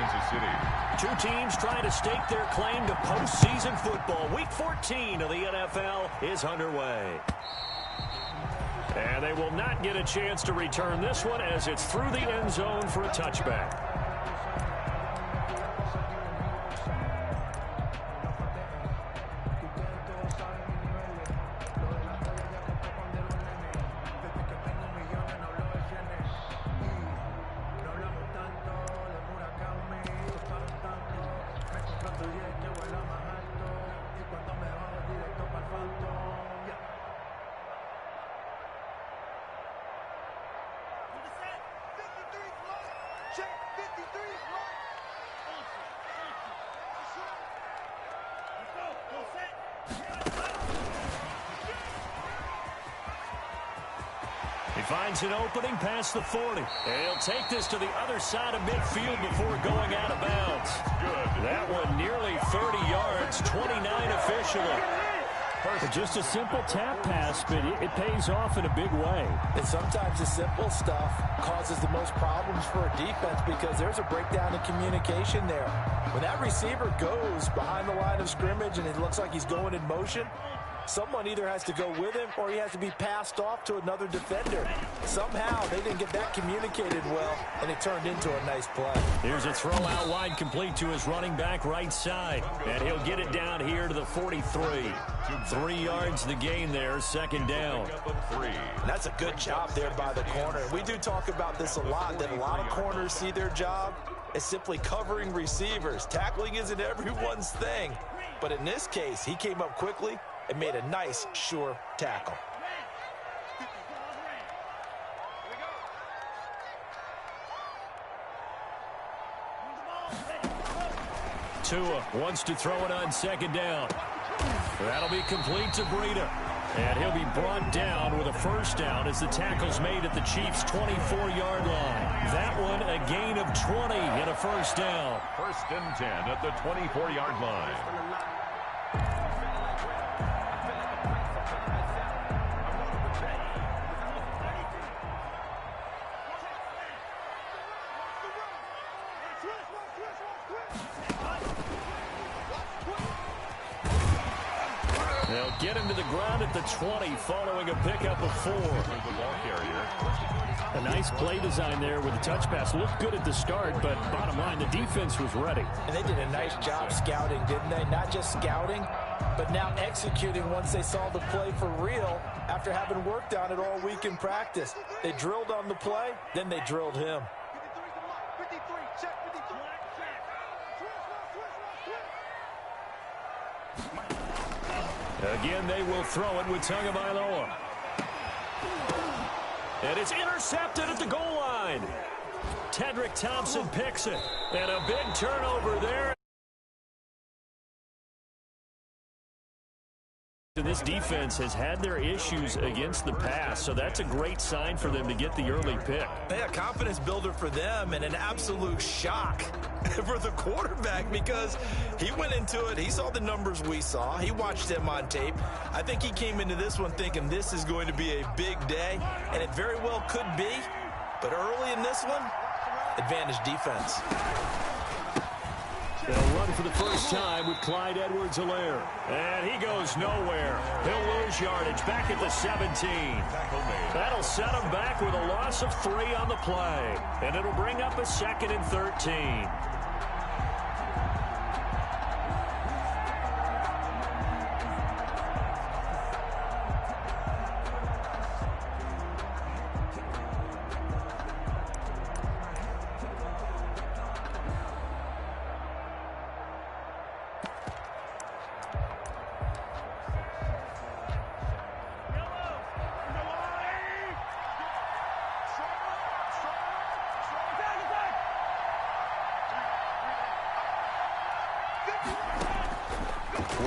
Kansas City. Two teams trying to stake their claim to postseason football. Week 14 of the NFL is underway. And they will not get a chance to return this one as it's through the end zone for a touchback. He finds an opening past the 40. And he'll take this to the other side of midfield before going out of bounds. Good. That one nearly 30 yards, 29 officially. Just a simple tap pass, but it pays off in a big way. And sometimes the simple stuff causes the most problems for a defense because there's a breakdown in communication there. When that receiver goes behind the line of scrimmage and it looks like he's going in motion, someone either has to go with him or he has to be passed off to another defender. Somehow they didn't get that communicated well, and it turned into a nice play. Here's a throw out wide complete to his running back right side. And he'll get it down here to the 43. 3 yards the gain there, second down. And that's a good job there by the corner. We do talk about this a lot, that a lot of corners see their job as simply covering receivers. Tackling isn't everyone's thing. But in this case, he came up quickly and made a nice, sure tackle. Tua wants to throw it on second down. That'll be complete to Breida. And he'll be brought down with a first down as the tackle's made at the Chiefs' 24-yard line. That one a gain of 20 and a first down. 1st and 10 at the 24-yard line. They'll get him to the ground at the 20 following a pickup of 4. A nice play design there with the touch pass. Looked good at the start, but bottom line, the defense was ready. And they did a nice job scouting, didn't they? Not just scouting, but now executing once they saw the play for real after having worked on it all week in practice. They drilled on the play, then they drilled him. Again, they will throw it with Tagovailoa. And it's intercepted at the goal line. Tedrick Thompson picks it. And a big turnover there. This defense has had their issues against the pass, so that's a great sign for them to get the early pick. Yeah, confidence builder for them and an absolute shock for the quarterback because he went into it. He saw the numbers we saw. He watched them on tape. I think he came into this one thinking this is going to be a big day, and it very well could be. But early in this one, advantage defense. They'll run for the first time with Clyde Edwards-Helaire. And he goes nowhere. He'll lose yardage back at the 17. That'll set him back with a loss of 3 on the play. And it'll bring up a 2nd and 13.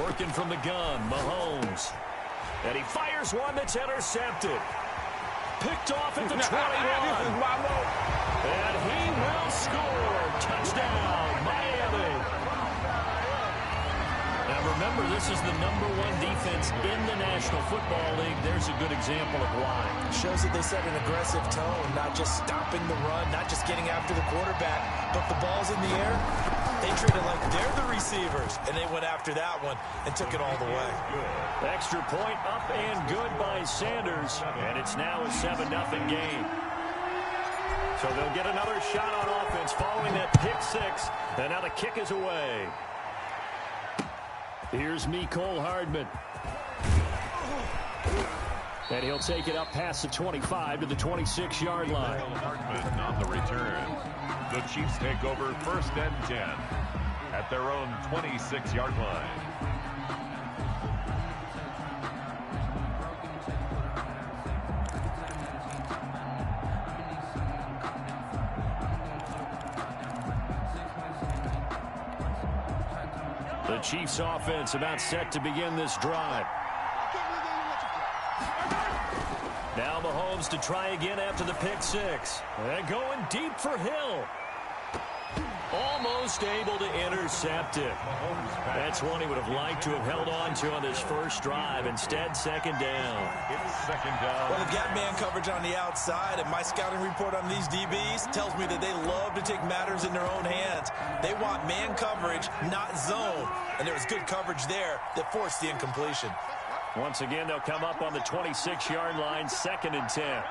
Working from the gun, Mahomes. And he fires one that's intercepted. Picked off at the 21. And he will score. Touchdown, Miami. Now remember, this is the #1 defense in the National Football League. There's a good example of why. Shows that they set an aggressive tone, not just stopping the run, not just getting after the quarterback, but the ball's in the air. They treat it like they're the receivers, and they went after that one and took it all the way. Extra point up and good by Sanders, and it's now a 7-0 game. So they'll get another shot on offense following that pick six, and now the kick is away. Here's Mecole Hardman. And he'll take it up past the 25 to the 26-yard line. Hardman on the return. The Chiefs take over 1st and 10 at their own 26-yard line. The Chiefs offense about set to begin this drive. Now Mahomes to try again after the pick six. And going deep for Hill. Almost able to intercept it. That's one he would have liked to have held on to on this first drive. Instead, 2nd down. It's 2nd down. Well, they've got man coverage on the outside, and my scouting report on these DBs tells me that they love to take matters in their own hands. They want man coverage, not zone. And there was good coverage there that forced the incompletion. Once again, they'll come up on the 26-yard line, 2nd and 10.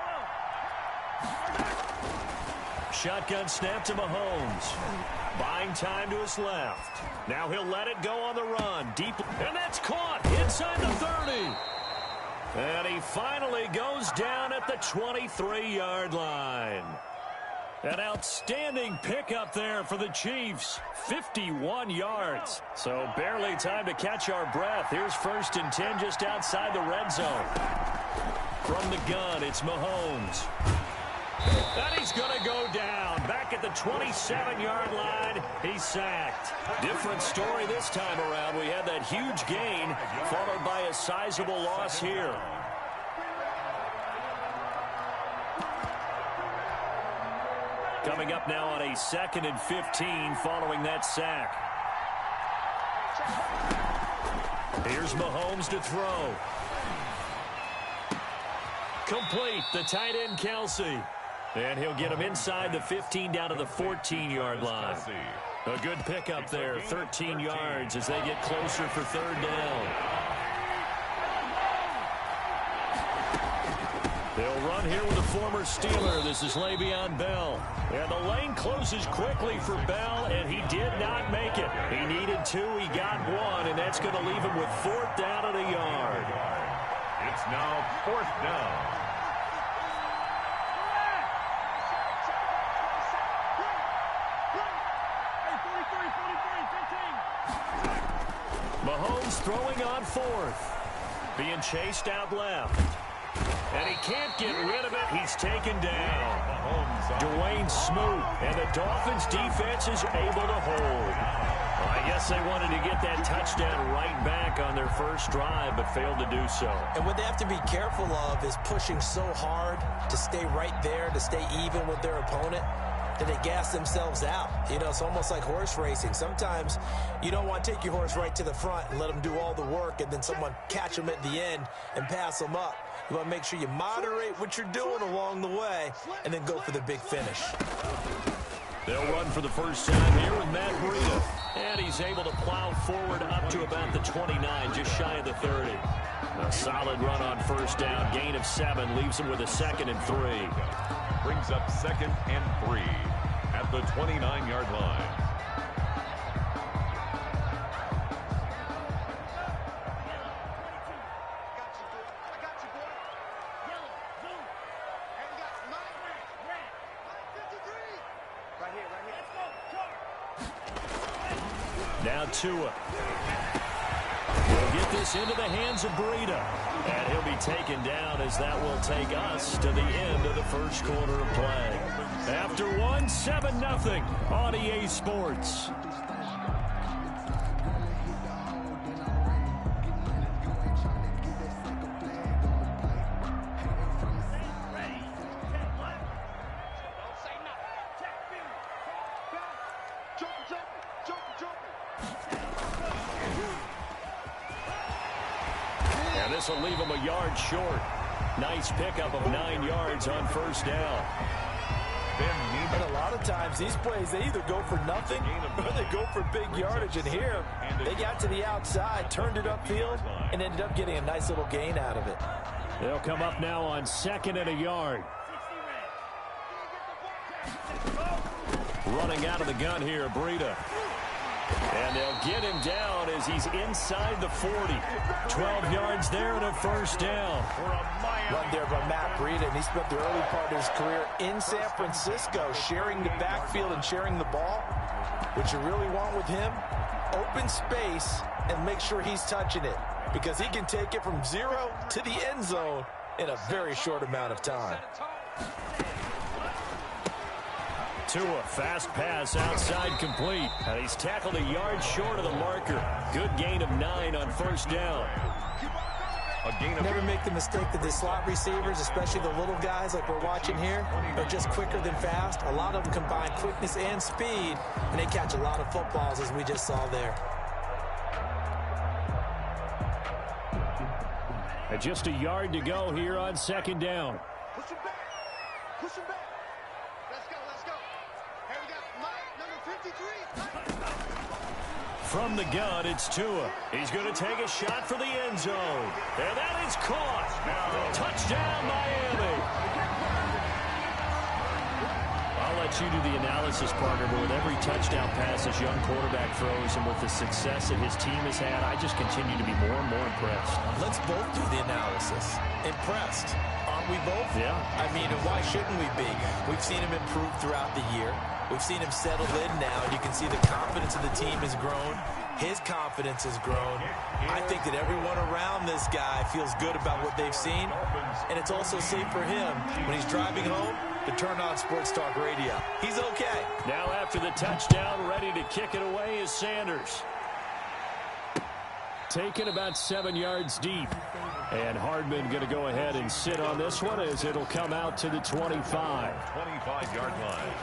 Shotgun snap to Mahomes. Buying time to his left. Now he'll let it go on the run. Deep, and that's caught inside the 30. And he finally goes down at the 23-yard line. An outstanding pickup there for the Chiefs. 51 yards. So barely time to catch our breath. Here's 1st and 10 just outside the red zone. From the gun, it's Mahomes. And he's going to go down. Back at the 27-yard line, he's sacked. Different story this time around. We had that huge gain, followed by a sizable loss here. Coming up now on a 2nd and 15 following that sack. Here's Mahomes to throw. Complete. The tight end, Kelsey. And he'll get him inside the 15 down to the 14-yard line. A good pickup there. 13 yards as they get closer for 3rd down. They'll run here with a former Steeler. This is Le'Veon Bell. And the lane closes quickly for Bell, and he did not make it. He needed 2. He got 1, and that's going to leave him with 4th down and a yard. It's now 4th down. Mahomes throwing on 4th. Being chased out left. And he can't get rid of it. He's taken down. Dwayne Smoot. And the Dolphins defense is able to hold. Well, I guess they wanted to get that touchdown right back on their first drive, but failed to do so. And what they have to be careful of is pushing so hard to stay right there, to stay even with their opponent, that they gas themselves out. You know, it's almost like horse racing. Sometimes you don't want to take your horse right to the front and let them do all the work, and then someone catch them at the end and pass them up. You want to make sure you moderate what you're doing along the way and then go for the big finish. They'll run for the first time here with Matt Breida. And he's able to plow forward up to about the 29, just shy of the 30. A solid run on 1st down. Gain of 7 leaves him with a 2nd and 3. Brings up 2nd and 3 at the 29-yard line. Now Tua. We'll get this into the hands of Breida. And he'll be taken down as that will take us to the end of the first quarter of play. After 1, 7-0 on EA Sports. this will leave him a yard short. Nice pickup of 9 yards on first down. And a lot of times these plays, they either go for nothing or they go for big yardage. And here, they got to the outside, turned it upfield, and ended up getting a nice little gain out of it. They'll come up now on 2nd and a yard. Running out of the gun here, Breida. And they'll get him down as he's inside the 40. 12 yards there and a first down. Run there by Matt Breida, and he spent the early part of his career in San Francisco, sharing the backfield and sharing the ball. What you really want with him, open space and make sure he's touching it, because he can take it from 0 to the end zone in a very short amount of time. Tua, fast pass outside complete. And he's tackled a yard short of the marker. Good gain of 9 on first down. Never make the mistake that the slot receivers, especially the little guys like we're watching here, are just quicker than fast. A lot of them combine quickness and speed, and they catch a lot of footballs, as we just saw there. And just a yard to go here on 2nd down. Push him back. Push him back. Let's go, let's go. Here we go. Mike, number 53. From the gun, it's Tua. He's going to take a shot for the end zone. And that is caught. Touchdown, Miami. I'll let you do the analysis, partner, but with every touchdown pass this young quarterback throws and with the success that his team has had, I just continue to be more and more impressed. Let's both do the analysis. Impressed. Aren't we both? Yeah. I mean, why shouldn't we be? We've seen him improve throughout the year. We've seen him settle in now, and you can see the confidence of the team has grown. His confidence has grown. I think that everyone around this guy feels good about what they've seen, and it's also safe for him when he's driving home to turn on Sports Talk Radio. He's okay. Now after the touchdown, ready to kick it away is Sanders. Taken about 7 yards deep. And Hardman going to go ahead and sit on this one as it'll come out to the 25. 25-yard line.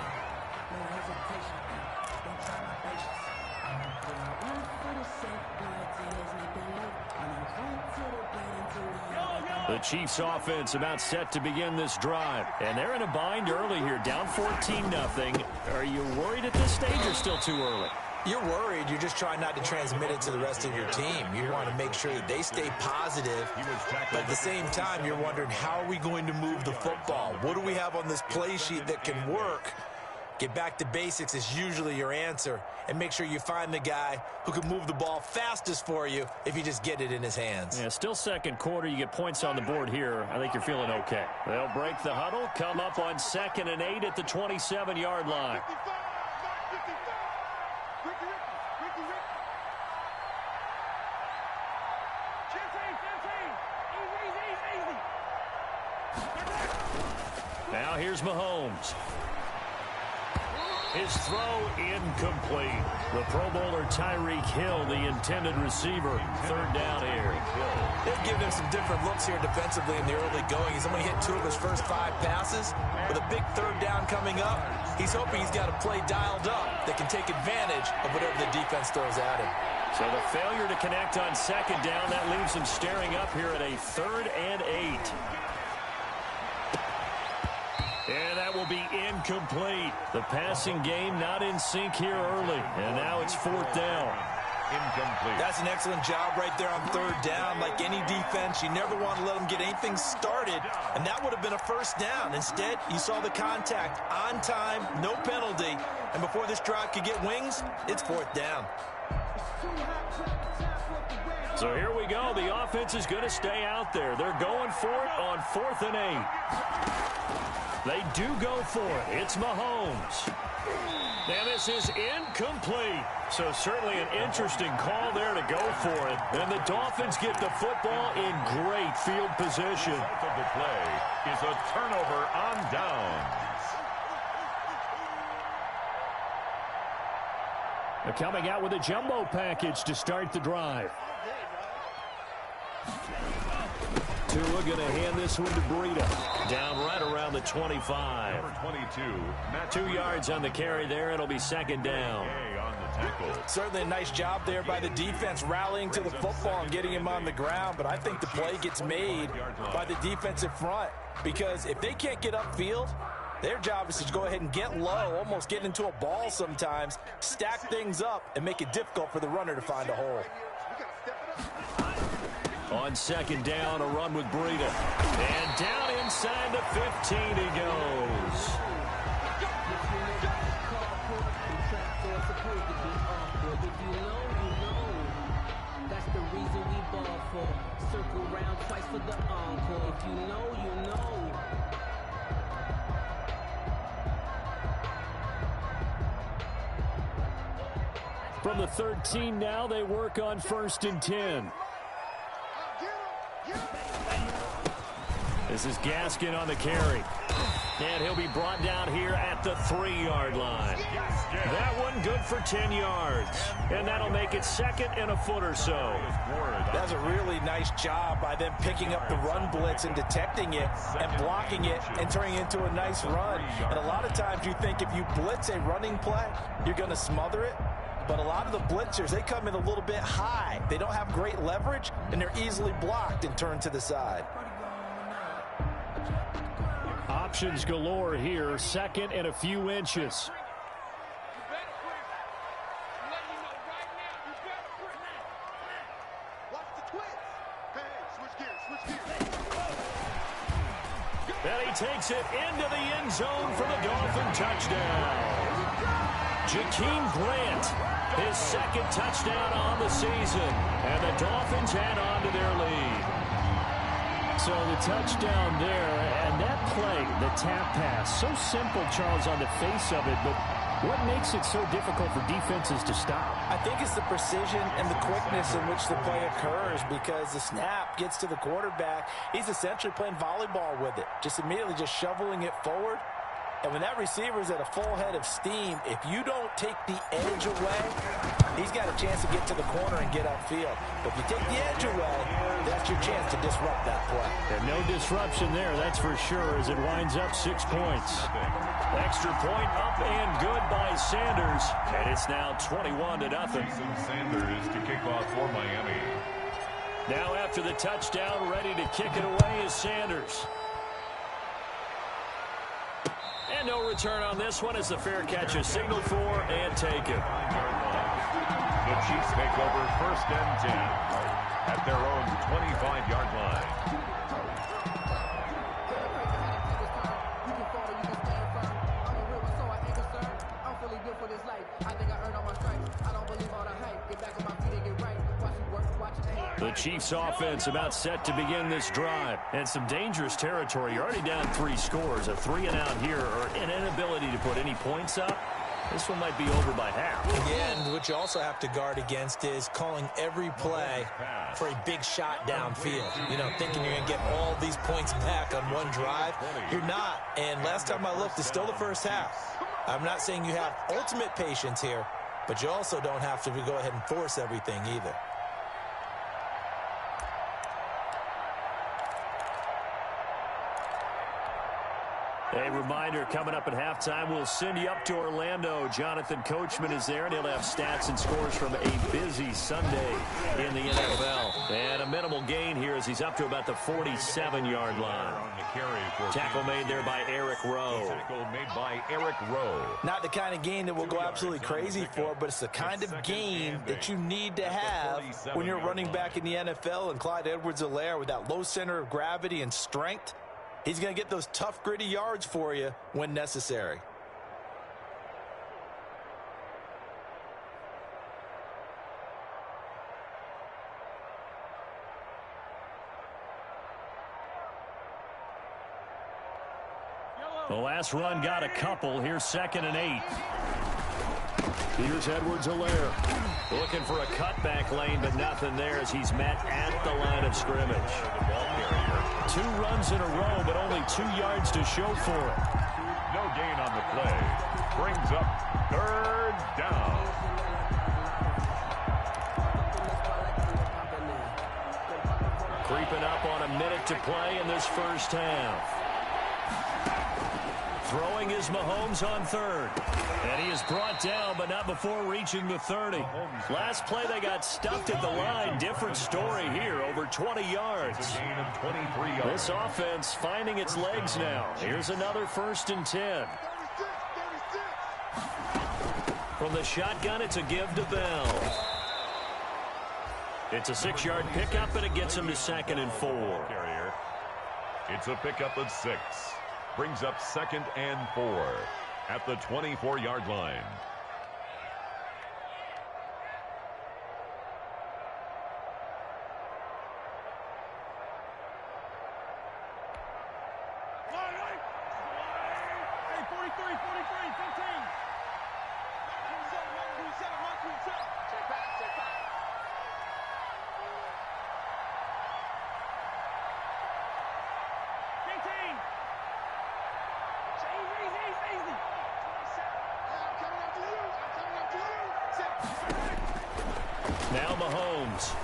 The Chiefs offense about set to begin this drive. And they're in a bind early here, down 14-0. Are you worried at this stage or still too early? You're worried. You're just trying not to transmit it to the rest of your team. You want to make sure that they stay positive. But at the same time, you're wondering, how are we going to move the football? What do we have on this play sheet that can work? Get back to basics is usually your answer. And make sure you find the guy who can move the ball fastest for you if you just get it in his hands. Yeah, still second quarter. You get points on the board here. I think you're feeling okay. They'll break the huddle, come up on 2nd and 8 at the 27-yard line. Now here's Mahomes. His throw incomplete. The Pro Bowler Tyreek Hill, the intended receiver. 3rd down here. They've given him some different looks here defensively in the early going. He's only hit 2 of his first 5 passes. With a big 3rd down coming up, he's hoping he's got a play dialed up that can take advantage of whatever the defense throws at him. So the failure to connect on 2nd down, that leaves him staring up here at a 3rd and 8. And that will be incomplete. The passing game not in sync here early. And now it's 4th down. Incomplete. That's an excellent job right there on 3rd down. Like any defense, you never want to let them get anything started. And that would have been a 1st down. Instead, you saw the contact on time, no penalty. And before this drive could get wings, it's 4th down. So here we go. The offense is going to stay out there. They're going for it on 4th and 8. They do go for it. It's Mahomes. And this is incomplete. So certainly an interesting call there to go for it. And the Dolphins get the football in great field position. The result of the play is a turnover on downs. They're coming out with a jumbo package to start the drive. Tua going to hand this one to Breida. Down right around the 25. Number 22. 2 yards on the carry there. It'll be 2nd down. On the tackle. Certainly a nice job there by the defense, rallying to the football and getting him on the ground. But I think the play gets made by the defensive front, because if they can't get upfield, their job is to go ahead and get low, almost get into a ball sometimes, stack things up, and make it difficult for the runner to find a hole. On second down, a run with Breida. And down inside the 15 he goes. That's the reason we ball for. Circle round twice for the encore. If you know, you know. From the 13 now, they work on 1st and 10. This is Gaskin on the carry. And he'll be brought down here at the 3-yard line. That one good for 10 yards. And that'll make it 2nd and a foot or so. That's a really nice job by them picking up the run blitz and detecting it and blocking it and turning it into a nice run. And a lot of times you think if you blitz a running play, you're going to smother it. But a lot of the blitzers, they come in a little bit high. They don't have great leverage, and they're easily blocked and turned to the side. Options galore here. 2nd and a few inches. And he takes it into the end zone for the Dolphin touchdown. Jakeem Grant, his 2nd touchdown on the season. And the Dolphins add on to their lead. So the touchdown there, and that play, the tap pass, so simple, Charles, on the face of it, but what makes it so difficult for defenses to stop? I think it's the precision and the quickness in which the play occurs, because the snap gets to the quarterback. He's essentially playing volleyball with it, just immediately just shoveling it forward. And when that receiver's at a full head of steam, if you don't take the edge away, he's got a chance to get to the corner and get upfield. But if you take the edge away, that's your chance to disrupt that play. And no disruption there, that's for sure, as it winds up 6 points. Extra point up and good by Sanders. And it's now 21-0. Sanders to kick off for Miami. Now after the touchdown, ready to kick it away is Sanders. And no return on this one as the fair catch is signaled for and taken. The Chiefs take over 1st and 10 at their own 25-yard line. The Chiefs offense about set to begin this drive. And some dangerous territory. You're already down 3 scores. A 3-and-out here, or an inability to put any points up. This one might be over by half. Again, what you also have to guard against is calling every play for a big shot downfield. You know, thinking you're going to get all these points back on one drive. You're not. And last time I looked, it's still the first half. I'm not saying you have ultimate patience here, but you also don't have to go ahead and force everything either. A reminder, coming up at halftime, we'll send you up to Orlando. Jonathan Coachman is there, and he'll have stats and scores from a busy Sunday in the NFL. And a minimal gain here as he's up to about the 47-yard line. Tackle made there by Eric Rowe. Tackle made by Eric Rowe. Not the kind of gain that we'll go absolutely crazy for, but it's the kind of gain that you need to have when you're running back in the NFL. And Clyde Edwards-Helaire, with that low center of gravity and strength, he's going to get those tough, gritty yards for you when necessary. The last run got a couple. Here's 2nd and 8. Here's Edwards-Helaire. Looking for a cutback lane, but nothing there as he's met at the line of scrimmage. 2 runs in a row, but only 2 yards to show for it. No gain on the play. Brings up 3rd down. Creeping up on a minute to play in this first half. Throwing is Mahomes on 3rd. And he is brought down, but not before reaching the 30. Last play, they got stuffed at the line. Different story here, over 20 yards. It's a gain of 23 yards. This offense finding its legs now. Here's another 1st and 10. From the shotgun, it's a give to Bell. It's a 6-yard pickup, and it gets him to 2nd and 4. Carrier. It's a pickup of 6. Brings up 2nd and 4 at the 24-yard line. Now Mahomes.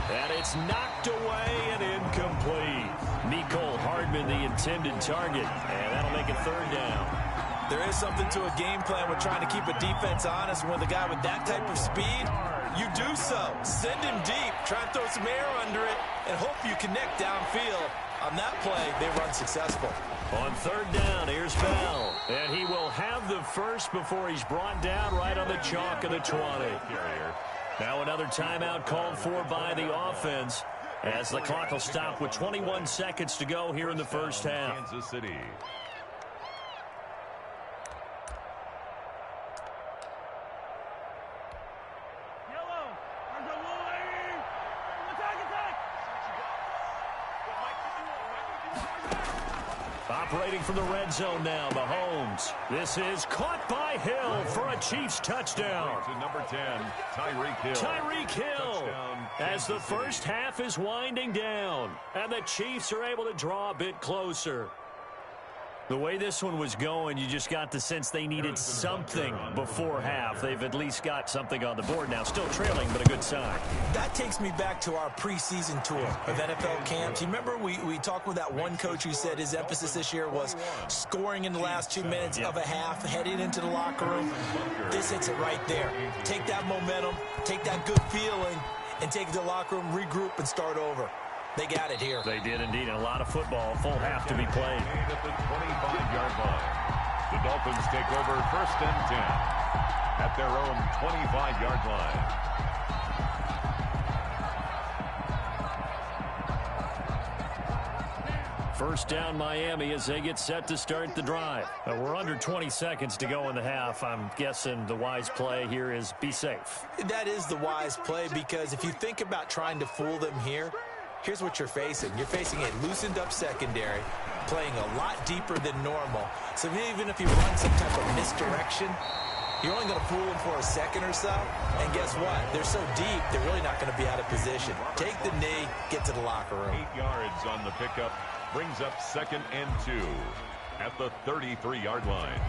And it's knocked away and incomplete. Mecole Hardman, the intended target. And that'll make it 3rd down. There is something to a game plan with trying to keep a defense honest. When with a guy with that type of speed, you do so. Send him deep. Try and throw some air under it and hope you connect downfield. On that play, they run successful. On 3rd down, here's Bell. And he will have the first before he's brought down right on the chalk of the 20. Now another timeout called for by the offense as the clock will stop with 21 seconds to go here in the first half. Kansas City. Operating from the red zone now, Mahomes. This is caught by Hill for a Chiefs touchdown. To number 10, Tyreek Hill. Tyreek Hill Touchdown, as the Kansas City. first half is winding down. And the Chiefs are able to draw a bit closer. The way this one was going, you just got the sense they needed something before half. They've at least got something on the board now. Still trailing, but a good sign. That takes me back to our preseason tour of NFL camps. You remember we talked with that one coach who said his emphasis this year was scoring in the last 2 minutes of a half, heading into the locker room. This hits it right there. Take that momentum, take that good feeling, and take it to the locker room, regroup, and start over. They got it here. They did indeed, and a lot of football, full half to be played. At the 25-yard line. The Dolphins take over 1st and 10 at their own 25-yard line. First down Miami as they get set to start the drive. We're under 20 seconds to go in the half. I'm guessing the wise play here is be safe. That is the wise play, because if you think about trying to fool them here, here's what you're facing. You're facing a loosened-up secondary, playing a lot deeper than normal. So even if you run some type of misdirection, you're only going to fool them for a second or so. And guess what? They're so deep, they're really not going to be out of position. Take the knee, get to the locker room. 8 yards on the pickup. Brings up 2nd and 2 at the 33-yard line.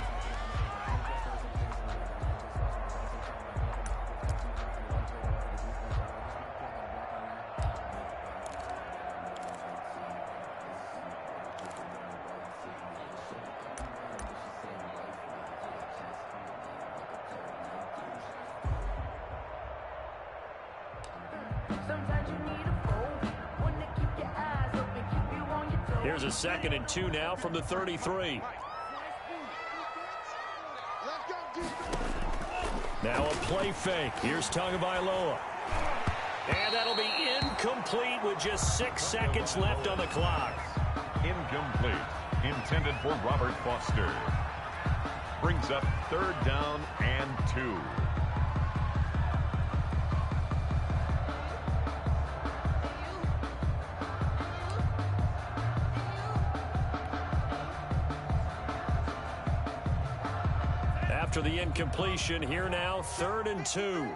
Here's a 2nd and 2 now from the 33. Now a play fake. Here's Tagovailoa. And that'll be incomplete with just 6 seconds left on the clock. Incomplete. Intended for Robert Foster. Brings up 3rd down and 2. After the incompletion, here now, 3rd and 2.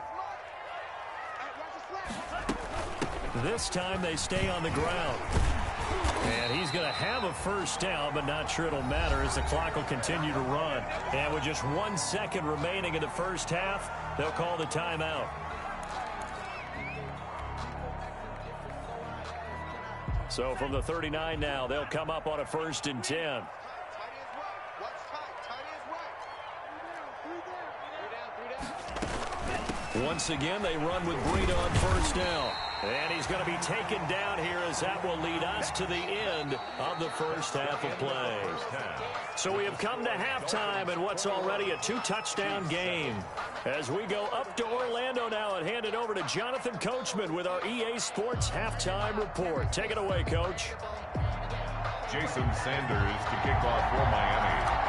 This time they stay on the ground. And he's going to have a first down, but not sure it'll matter as the clock will continue to run. And with just 1 second remaining in the first half, they'll call the timeout. So from the 39 now, they'll come up on a 1st and 10. Once again, they run with Breida on first down. And he's going to be taken down here as that will lead us to the end of the first half of play. So we have come to halftime in what's already a 2-touchdown game. As we go up to Orlando now and hand it over to Jonathan Coachman with our EA Sports Halftime Report. Take it away, Coach. Jason Sanders to kick off for Miami.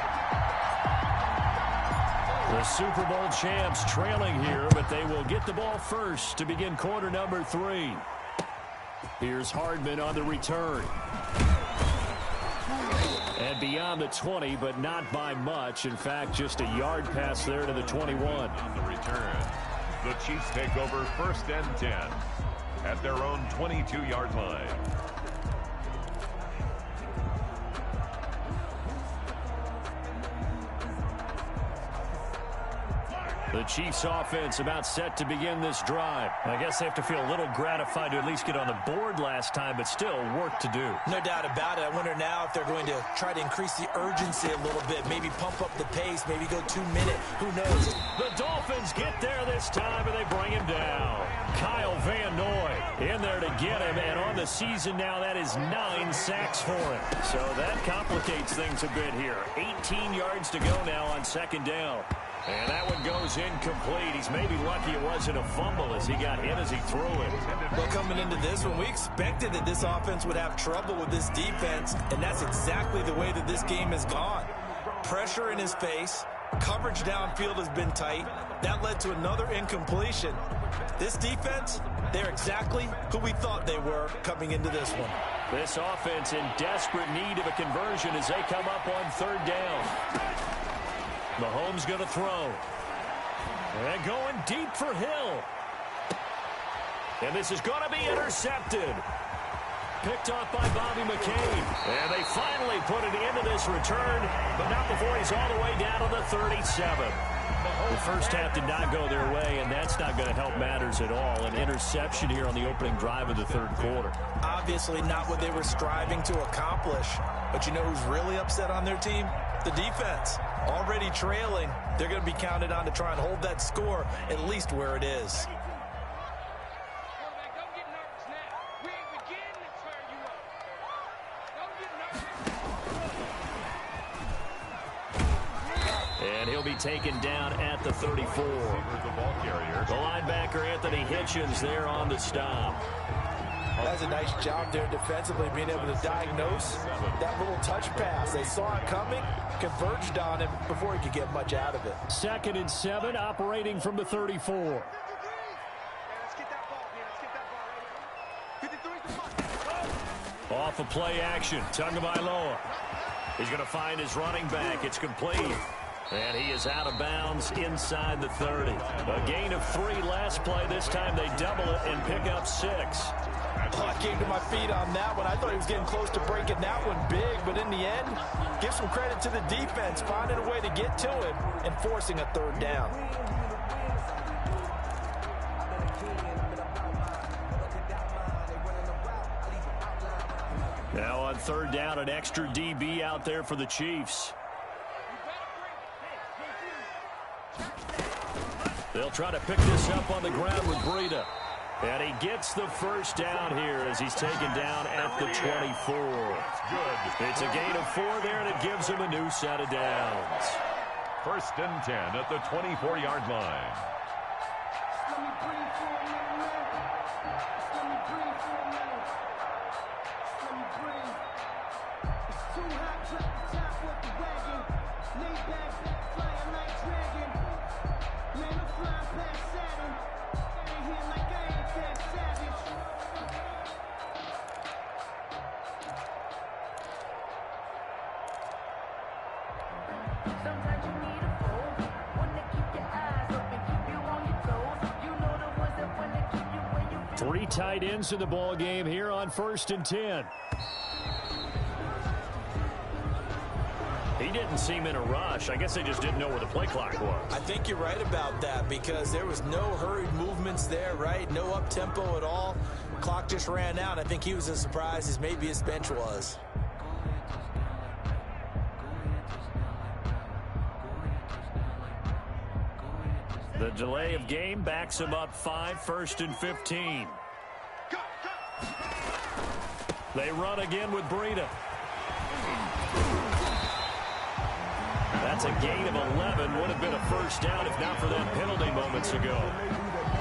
The Super Bowl champs trailing here, but they will get the ball first to begin quarter number 3. Here's Hardman on the return. And beyond the 20, but not by much. In fact, just a yard pass there to the 21. On the return, the Chiefs take over first and 10 at their own 22-yard line. The Chiefs offense about set to begin this drive. I guess they have to feel a little gratified to at least get on the board last time, but still work to do. No doubt about it. I wonder now if they're going to try to increase the urgency a little bit, maybe pump up the pace, maybe go 2-minute. Who knows? The Dolphins get there this time, and they bring him down. Kyle Van Noy in there to get him, and on the season now, that is 9 sacks for him. So that complicates things a bit here. 18 yards to go now on second down. And that one goes incomplete. He's maybe lucky it wasn't a fumble as he got hit as he threw it. Well, coming into this one, we expected that this offense would have trouble with this defense, and that's exactly the way that this game has gone. Pressure in his face. Coverage downfield has been tight. That led to another incompletion. This defense, they're exactly who we thought they were coming into this one. This offense in desperate need of a conversion as they come up on third down. Mahomes going to throw. And going deep for Hill. And this is going to be intercepted. Picked off by Bobby McCain. And they finally put it into this return, but not before he's all the way down to the 37. The first half did not go their way, and that's not going to help matters at all. An interception here on the opening drive of the third quarter. Obviously not what they were striving to accomplish. But you know who's really upset on their team? The defense. Already trailing. They're going to be counted on to try and hold that score at least where it is. And he'll be taken down at the 34. The linebacker, Anthony Hitchens, there on the stop. That's a nice job there defensively, being able to diagnose that little touch pass. They saw it coming, converged on him before he could get much out of it. 2nd and 7, operating from the 34. Off of play action, Tagovailoa. He's going to find his running back. It's complete. And he is out of bounds inside the 30. A gain of 3 last play. This time they double it and pick up 6. Oh, I came to my feet on that one. I thought he was getting close to breaking that one big, but in the end, give some credit to the defense, finding a way to get to him and forcing a third down. Now on third down, an extra DB out there for the Chiefs. They'll try to pick this up on the ground with Breida. And he gets the first down here as he's taken down at the 24. It's a gain of 4 there, and it gives him a new set of downs. 1st and 10 at the 24-yard line. Three tight ends in the ball game here on 1st and 10. He didn't seem in a rush. I guess they just didn't know where the play clock was. I think you're right about that because there was no hurried movements there, right? No up-tempo at all. Clock just ran out. I think he was as surprised as maybe his bench was. The delay of game backs him up 5, 1st and 15. They run again with Breida. That's a gain of 11. Would have been a first down if not for that penalty moments ago.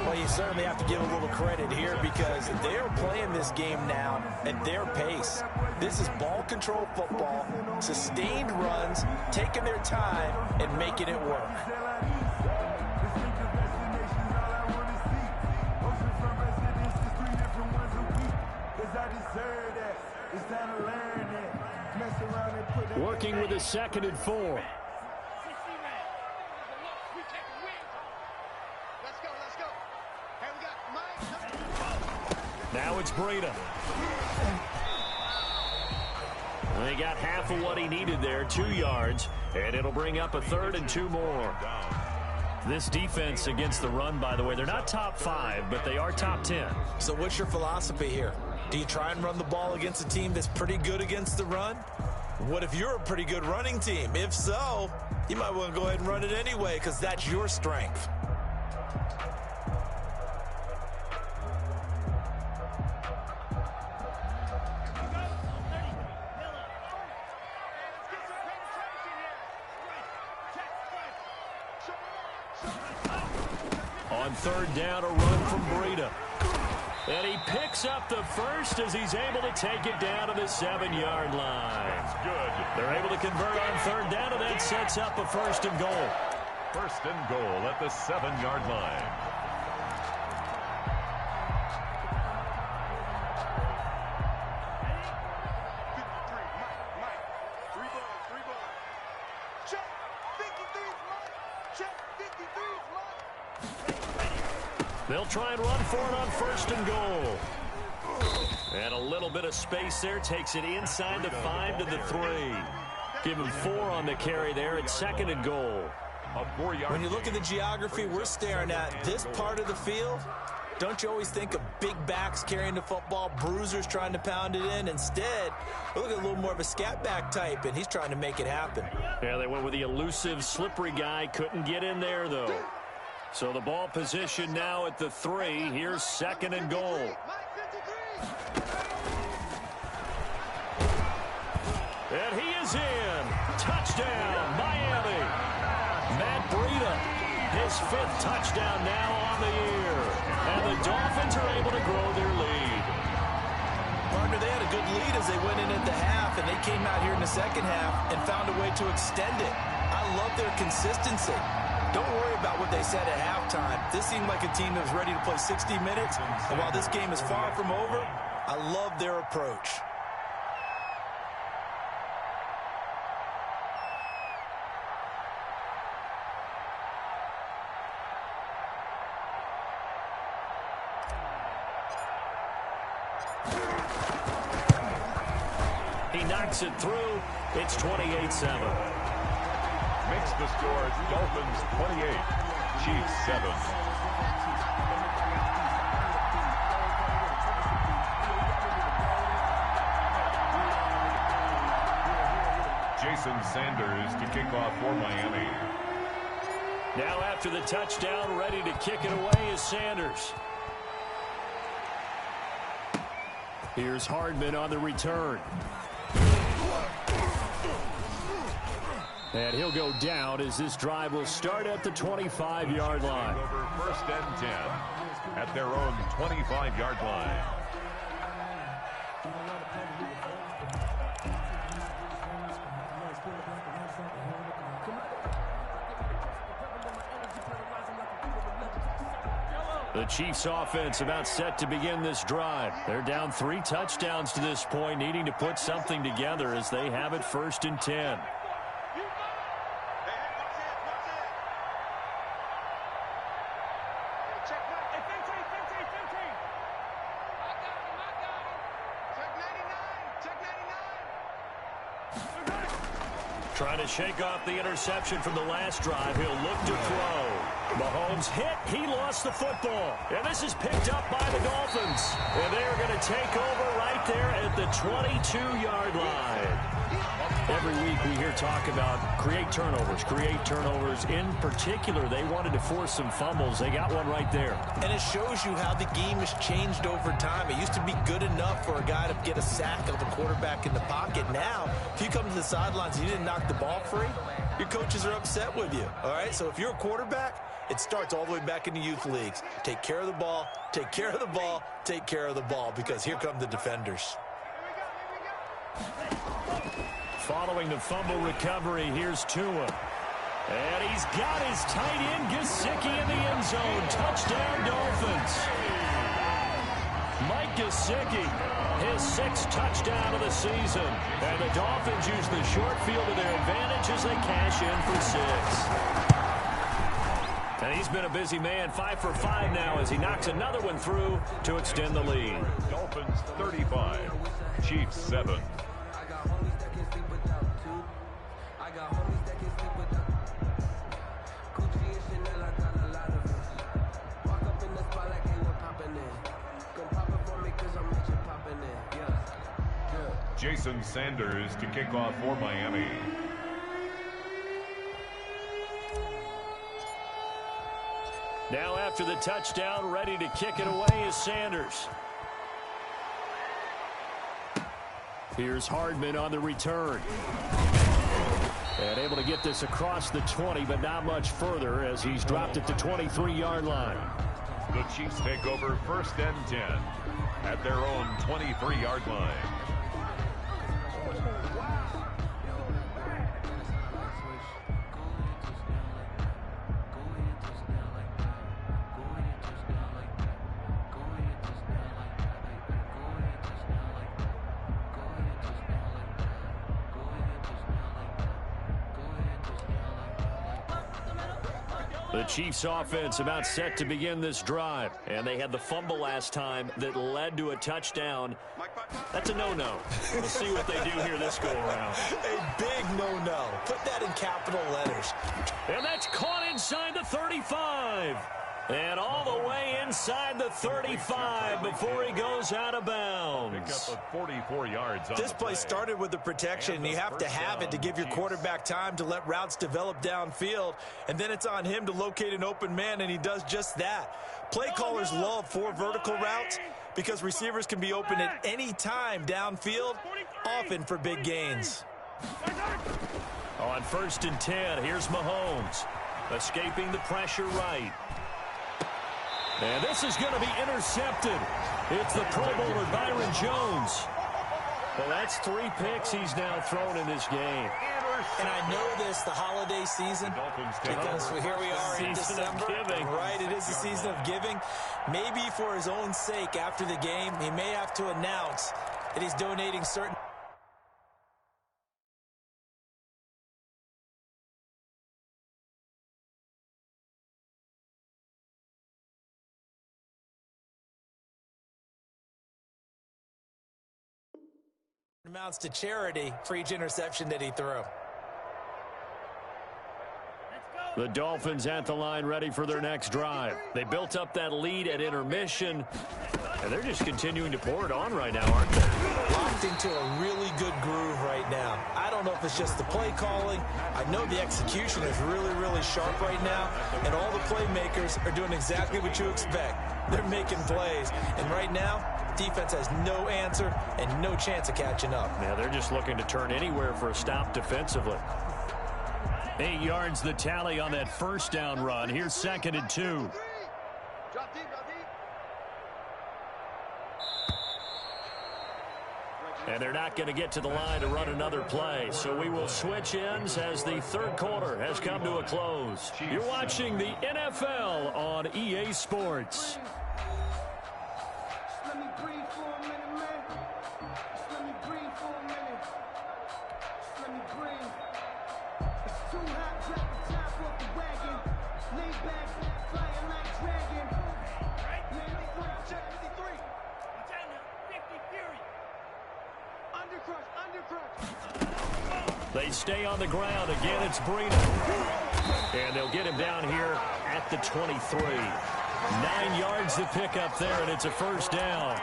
Well, you certainly have to give a little credit here because they're playing this game now at their pace. This is ball control football, sustained runs, taking their time, and making it work. Working with a 2nd and 4. Now it's Breida. They got half of what he needed there, 2 yards, and it'll bring up a 3rd and 2 more. This defense against the run, by the way, they're not top 5, but they are top 10. So what's your philosophy here? Do you try and run the ball against a team that's pretty good against the run? What if you're a pretty good running team? If so, you might want to go ahead and run it anyway because that's your strength. On 3rd down, a run from Breida. And he picks up the first as he's able to take it down to the 7-yard line. That's good. They're able to convert on 3rd down, and that sets up a 1st and goal. 1st and goal at the 7-yard line. They'll try and run for it on 1st and goal. And a little bit of space there. Takes it inside the 5 to the 3. Give him 4 on the carry there at 2nd and goal. When you look at the geography we're staring at, this part of the field, don't you always think of big backs carrying the football, bruisers trying to pound it in? Instead, we look at a little more of a scat back type, and he's trying to make it happen. Yeah, they went with the elusive, slippery guy. Couldn't get in there, though. So the ball position now at the 3. Here's 2nd and goal. And he is in. Touchdown, Miami. Matt Breida, his 5th touchdown now on the year. And the Dolphins are able to grow their lead. Partner, they had a good lead as they went in at the half, and they came out here in the 2nd half and found a way to extend it. I love their consistency. Don't worry about what they said at halftime. This seemed like a team that was ready to play 60 minutes. And while this game is far from over, I love their approach. He knocks it through. It's 28-7. Makes the score Dolphins 28, Chiefs 7. Jason Sanders to kick off for Miami. Now after the touchdown, ready to kick it away is Sanders. Here's Hardman on the return. And he'll go down as this drive will start at the 25-yard line. Over 1st and 10 at their own 25-yard line. The Chiefs offense about set to begin this drive. They're down 3 touchdowns to this point, needing to put something together as they have it 1st and 10. Trying to shake off the interception from the last drive. He'll look to throw. Mahomes Mahomes hit. He lost the football. And this is picked up by the Dolphins. And they are going to take over right there at the 22-yard line. Every week we hear talk about create turnovers. In particular, they wanted to force some fumbles. They got one right there. And it shows you how the game has changed over time. It used to be good enough for a guy to get a sack of a quarterback in the pocket. Now, if you come to the sidelines and you didn't knock the ball free, your coaches are upset with you. All right, so if you're a quarterback, it starts all the way back in the youth leagues. Take care of the ball, take care of the ball, take care of the ball, because here come the defenders. Following the fumble recovery, here's Tua. And he's got his tight end, Gesicki, in the end zone. Touchdown, Dolphins. Mike Gesicki, his 6th touchdown of the season. And the Dolphins use the short field to their advantage as they cash in for 6. And he's been a busy man, 5 for 5 now as he knocks another one through to extend the lead. Dolphins 35, Chiefs 7. Jason Sanders to kick off for Miami. Now after the touchdown, ready to kick it away is Sanders. Here's Hardman on the return. And able to get this across the 20, but not much further as he's dropped at the 23-yard line. The Chiefs take over 1st and 10 at their own 23-yard line. The Chiefs offense about set to begin this drive. And they had the fumble last time that led to a touchdown. That's a no-no. We'll see what they do here this go-around. A big no-no. Put that in capital letters. And that's caught inside the 35. And all the way inside the 35 before he goes out of bounds. Pick up 44 yards on this play started with the protection. You have to have it to give your quarterback time to let routes develop downfield. And then it's on him to locate an open man, and he does just that. Play callers love 4 vertical routes because receivers can be open at any time downfield, often for big gains. On 1st and 10, here's Mahomes. Escaping the pressure right. And this is going to be intercepted. It's the Pro Bowler Byron Jones. Well, that's 3 picks he's now thrown in this game. And I know this, the holiday season, because here we are in December. Right, it is the season of giving. Maybe for his own sake after the game, he may have to announce that he's donating certain amounts to charity for each interception that he threw. The Dolphins at the line ready for their next drive. They built up that lead at intermission, and they're just continuing to pour it on right now, aren't they? Locked into a really good groove right now. I don't know if it's just the play calling. I know the execution is really, really sharp right now, and all the playmakers are doing exactly what you expect. They're making plays, and right now, defense has no answer and no chance of catching up. Yeah, they're just looking to turn anywhere for a stop defensively. 8 yards the tally on that 1st down run. Here's 2nd and 2. And they're not going to get to the line to run another play. So we will switch ends as the 3rd quarter has come to a close. You're watching the NFL on EA Sports. They stay on the ground. Again, it's Breida. And they'll get him down here at the 23. 9 yards to pick up there, and it's a first down.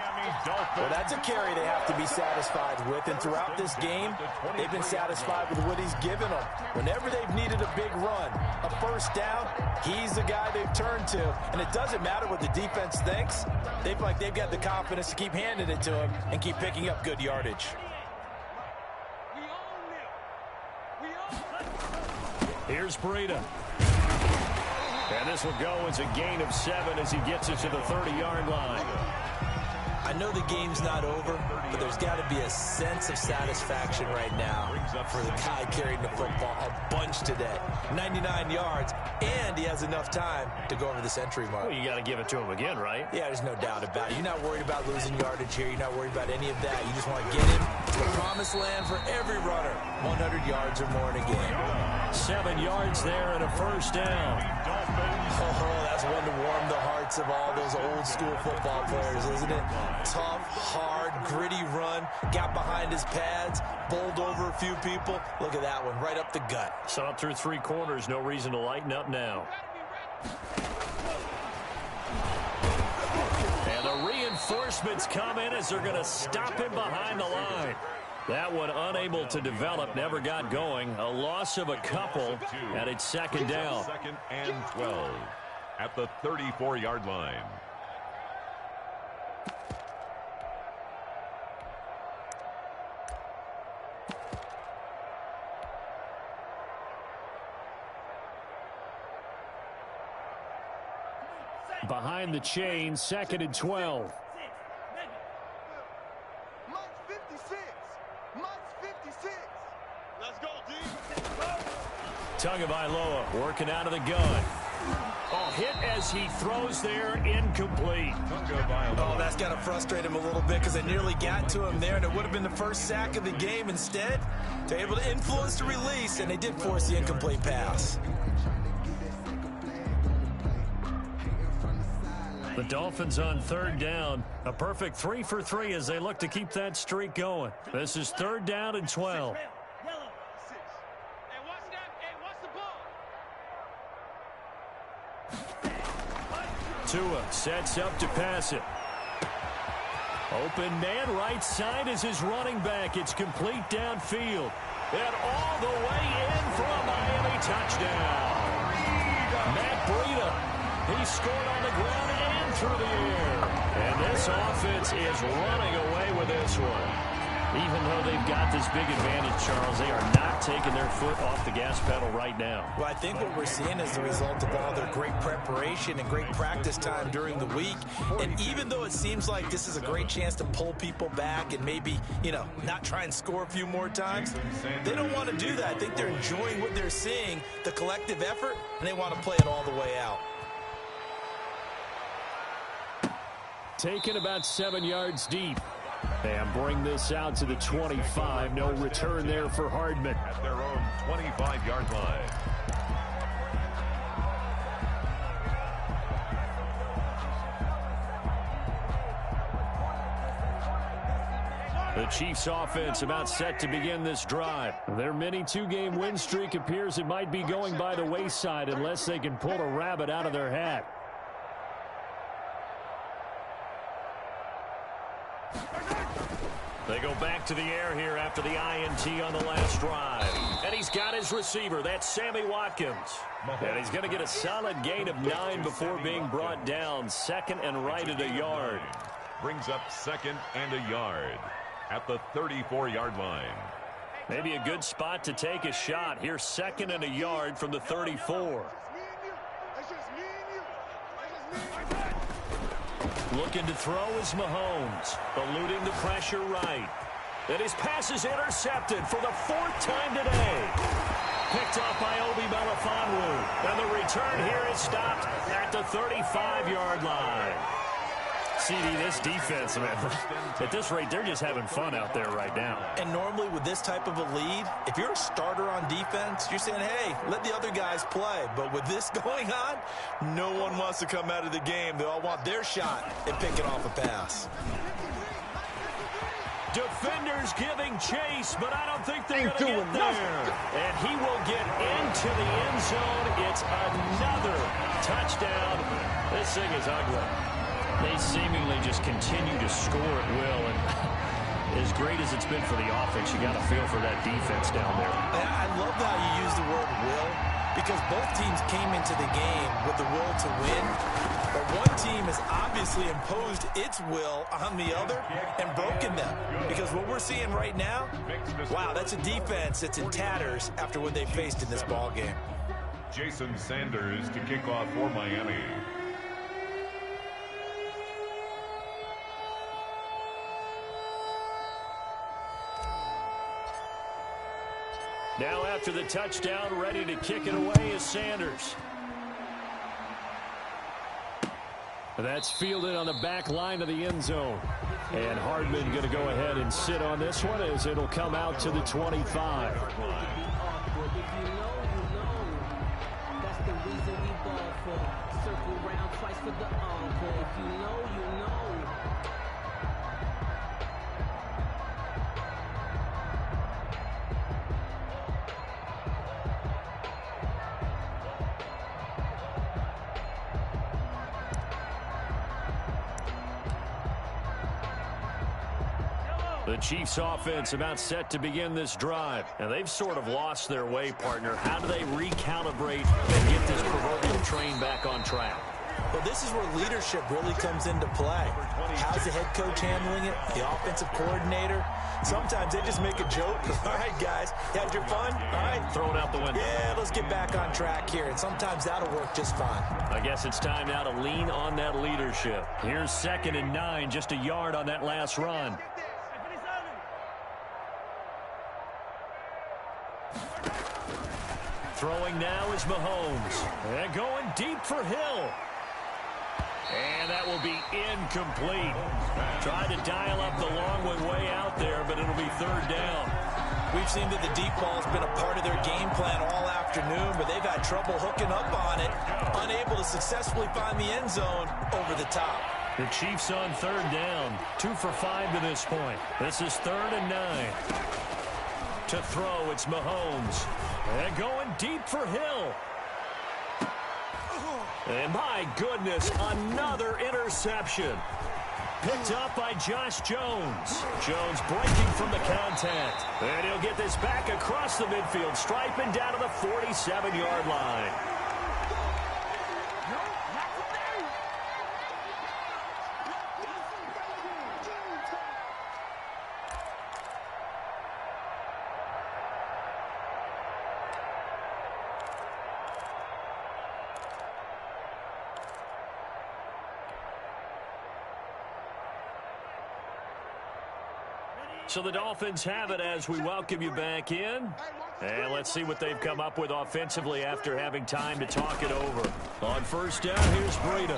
Well, that's a carry they have to be satisfied with, and throughout this game, they've been satisfied with what he's given them. Whenever they've needed a big run, a first down, he's the guy they've turned to. And it doesn't matter what the defense thinks. They feel like they've got the confidence to keep handing it to him and keep picking up good yardage. Here's Breida. And this will go as a gain of 7 as he gets it to the 30-yard line. I know the game's not over, but there's got to be a sense of satisfaction right now for the guy carrying the football a bunch today. 99 yards, and he has enough time to go over the century mark. Well, you got to give it to him again, right? Yeah, there's no doubt about it. You're not worried about losing yardage here. You're not worried about any of that. You just want to get him to the promised land for every runner. 100 yards or more in a game. 7 yards there and a first down. Oh, that's one to warm the hearts of all those old-school football players, isn't it? Tough, hard, gritty run. Got behind his pads, bowled over a few people. Look at that one, right up the gut. So up through 3 quarters, no reason to lighten up now. And the reinforcements come in as they're going to stop him behind the line. That one unable to develop, never got going. A loss of a couple, and it's second down. Second and 12 at the 34-yard line. Behind the chain, second and 12. Tagovailoa working out of the gun. Oh, hit as he throws there, incomplete. Oh, that's got to frustrate him a little bit because they nearly got to him there, and it would have been the first sack of the game. Instead, they're able to influence the release, and they did force the incomplete pass. The Dolphins on third down. A perfect 3 for 3 as they look to keep that streak going. This is third down and 12. Tua sets up to pass it. Open man right side is his running back. It's complete downfield. And all the way in for a Miami touchdown. Matt Breida. He scored on the ground and through the air. And this offense is running away with this one. Even though they've got this big advantage, Charles, they are not taking their foot off the gas pedal right now. Well, I think what we're seeing is the result of all their great preparation and great practice time during the week. And even though it seems like this is a great chance to pull people back and maybe, not try and score a few more times, they don't want to do that. I think they're enjoying what they're seeing, the collective effort, and they want to play it all the way out. Taken about 7 yards deep. And bring this out to the 25. No return there for Hardman. At their own 25-yard line. The Chiefs offense about set to begin this drive. Their mini 2-game win streak appears it might be going by the wayside unless they can pull a rabbit out of their hat. They go back to the air here after the INT on the last drive. And he's got his receiver. That's Sammy Watkins. And he's going to get a solid gain of 9 before being brought down. Second and right at a yard. Brings up second and a yard at the 34-yard line. Maybe a good spot to take a shot. Here's second and a yard from the 34. Looking to throw is Mahomes, eluding the pressure right. And his pass is intercepted for the 4th time today. Picked off by Obi Melifonwu. And the return here is stopped at the 35-yard line. CD, this defense, man, at this rate, they're just having fun out there right now. And normally with this type of a lead, if you're a starter on defense, you're saying, hey, let the other guys play. But with this going on, no one wants to come out of the game. They all want their shot at picking off a pass. Defenders giving chase, but I don't think they're going to get there. And he will get into the end zone. It's another touchdown. This thing is ugly. They seemingly just continue to score at will. And as great as it's been for the offense, you got to feel for that defense down there. I love how you use the word will, because both teams came into the game with the will to win. But one team has obviously imposed its will on the other and broken them. Because what we're seeing right now, wow, that's a defense that's in tatters after what they faced in this ball game. Jason Sanders to kick off for Miami. Now after the touchdown, ready to kick it away is Sanders. That's fielded on the back line of the end zone. And Hardman going to go ahead and sit on this one as it'll come out to the 25. If you know, you know. That's the reason we ball for. Circle round twice for the encore. If you know, you know. The Chiefs offense about set to begin this drive. And they've sort of lost their way, partner. How do they recalibrate and get this proverbial train back on track? Well, this is where leadership really comes into play. How's the head coach handling it? The offensive coordinator? Sometimes they just make a joke. All right, guys, you had your fun? All right. Throw it out the window. Yeah, let's get back on track here. And sometimes that'll work just fine. I guess it's time now to lean on that leadership. Here's 2nd and 9, just a yard on that last run. Throwing now is Mahomes. And going deep for Hill. And that will be incomplete. Tried to dial up the long one way out there, but it'll be 3rd down. We've seen that the deep ball has been a part of their game plan all afternoon, but they've had trouble hooking up on it, unable to successfully find the end zone over the top. The Chiefs on 3rd down, 2 for 5 to this point. This is 3rd and 9. To throw, it's Mahomes. And going deep for Hill. And my goodness, another interception. Picked up by Josh Jones. Jones breaking from the contact. And he'll get this back across the midfield stripe and down to the 47-yard line. So the Dolphins have it as we welcome you back in. And let's see what they've come up with offensively after having time to talk it over. On 1st down, here's Breida.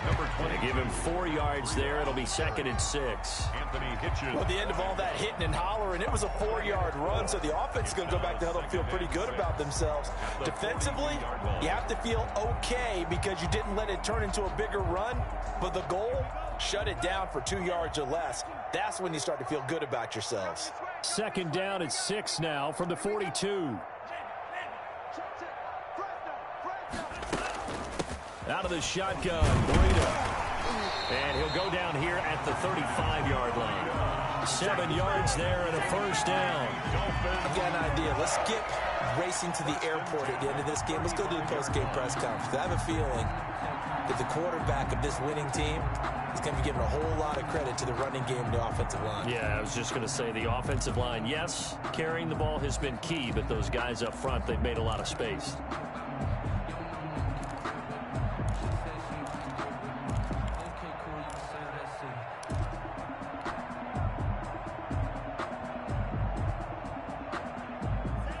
Number 20. Give him 4 yards there. It'll be 2nd and 6. Anthony Hitchens. Well, at the end of all that hitting and hollering, it was a 4-yard run, so the offense is going to go back to huddle and feel pretty good about themselves. Defensively, you have to feel okay because you didn't let it turn into a bigger run, but the goal, shut it down for 2 yards or less. That's when you start to feel good about yourselves. 2nd down at 6 now from the 42. Out of the shotgun, Breida. And he'll go down here at the 35-yard line. 7 yards there and a 1st down. I've got an idea. Let's skip racing to the airport at the end of this game. Let's go do the post-game press conference. I have a feeling that the quarterback of this winning team is going to be giving a whole lot of credit to the running game and the offensive line. Yeah, I was just going to say the offensive line, yes, carrying the ball has been key, but those guys up front, they've made a lot of space.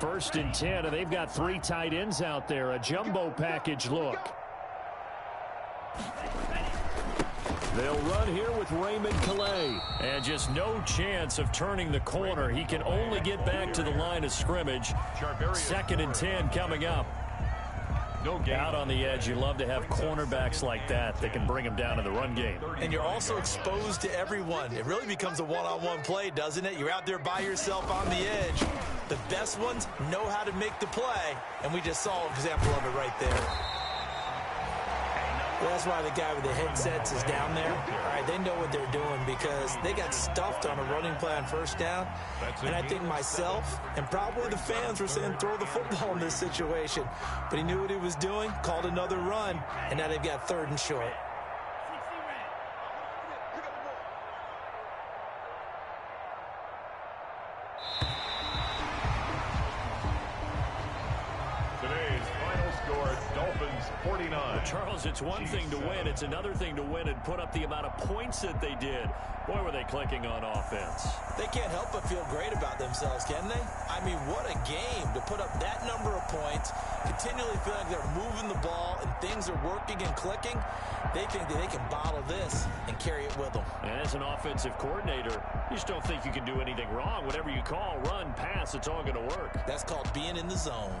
First and 10, and they've got 3 tight ends out there. A jumbo package look. They'll run here with Raymond Calais. And just no chance of turning the corner. He can only get back to the line of scrimmage. 2nd and 10 coming up. No gain. Out on the edge, you love to have cornerbacks like that that can bring them down in the run game. And you're also exposed to everyone. It really becomes a one-on-one play, doesn't it? You're out there by yourself on the edge. The best ones know how to make the play, and we just saw an example of it right there. Well, that's why the guy with the headsets is down there. All right, they know what they're doing because they got stuffed on a running play on first down. And I think myself and probably the fans were saying throw the football in this situation. But he knew what he was doing, called another run, and now they've got 3rd and short. Today's final score, Dolphins 49. Charles, it's one thing to win. It's another thing to win and put up the amount of points that they did. Boy, were they clicking on offense. They can't help but feel great about themselves, can they? I mean, what a game to put up that number of points, continually feel like they're moving the ball and things are working and clicking. They think that they can bottle this and carry it with them. And as an offensive coordinator, you just don't think you can do anything wrong. Whatever you call, run, pass, it's all going to work. That's called being in the zone.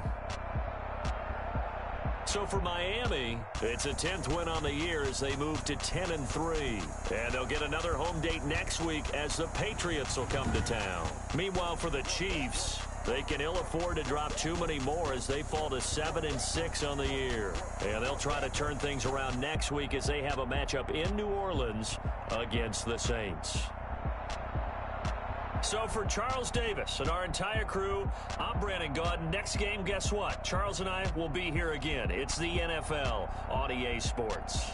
So for Miami, it's a 10th win on the year as they move to 10-3. And they'll get another home date next week as the Patriots will come to town. Meanwhile, for the Chiefs, they can ill afford to drop too many more as they fall to 7-6 on the year. And they'll try to turn things around next week as they have a matchup in New Orleans against the Saints. So for Charles Davis and our entire crew, I'm Brandon Gaudin. Next game, guess what? Charles and I will be here again. It's the NFL on EA Sports.